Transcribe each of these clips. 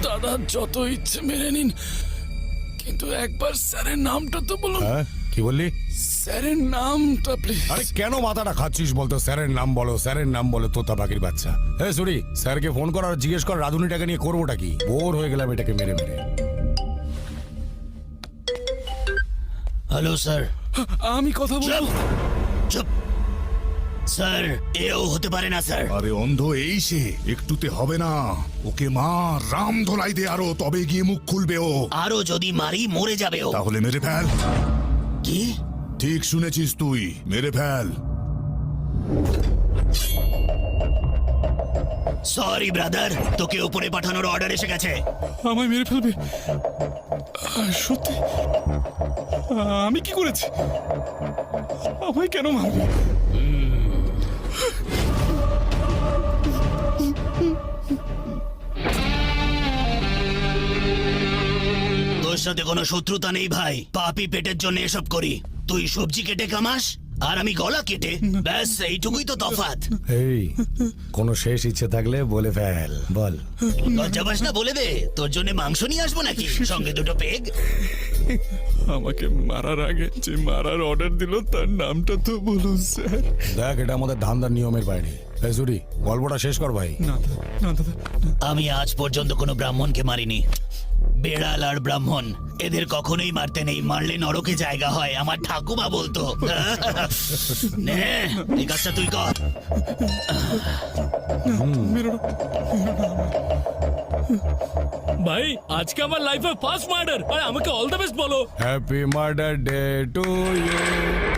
দাদা যত ইচ্ছে মেরে নিন, কিন্তু একবার স্যারের নামটা তো বলুন। হ্যাঁ কি বললি? স্যারের নামটা প্লিজ। আরে কেন মাথাটা খাচ্ছিস বলতো? স্যারের নাম বলো, স্যারের নাম বলো, তোতা পাখির বাচ্চা। হ্যাঁ সরি, স্যারকে ফোন কর আর জিজ্ঞেস কর রাধুনিটাকে নিয়ে করবোটা কি। বোর হয়ে গেলাম এটাকে মেরে মেরে। Hello sir. আমি কথা বলবো। চুপ স্যার, এও হতে পারে না স্যার। আরে অন্ধ এই সে, একটুতে হবে না। ওকে মা রাম ধোলাই দে আরো, তবে গিয়ে মুখ খুলবে ও। আরো যদি মারি মরে যাবে ও। তাহলে মেরে ফেল। কি? ঠিক শুনেছিস তুই, মেরে ফেল। সরি ব্রাদার, তোকে উপরে পাঠানোর অর্ডার এসে গেছে। আমায় মেরে ফেলবে? সত্যি? আমি কি করেছি? আমায় কেন মারবে? তোর সাথে কোনো শত্রুতা নেই ভাই, পাপি পেটের জন্য এসব করি। তুই সবজি কেটে কামাস আর আমি গলা কেটে, ব্যাস এইটুকুই তো তফাৎ। এই কোনো শেষ ইচ্ছে থাকলে বলে ফেল, বল। লজ্জা পাস না? বলে দে, তোর জন্য মাংস নিয়ে আসবো নাকি সঙ্গে দুটো পেগ? আমাকে মারার আগে যে মারার অর্ডার দিল তার নামটা তো বলুন স্যার। দেখ এটা আমাদের ধান্দার নিয়মের বাইরে। এই সরি, গল্পটা শেষ কর ভাই। না না দাদা, আমি আজ পর্যন্ত কোনো ব্রাহ্মণকে মারিনি। বেড়াল আর ব্রাহ্মণ এদের কখনোই মারতে নেই, মারলে নরকে জায়গা হয়, আমার ঠাকুমা বলতো। নে এই কাজটা তুই কর। ভাই আজকে আমার লাইফে ফার্স্ট মার্ডার, আর আমাকে অল দ্য বেস্ট বলো। Happy murder day to you,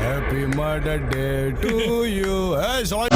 happy murder day to you. এই সবাই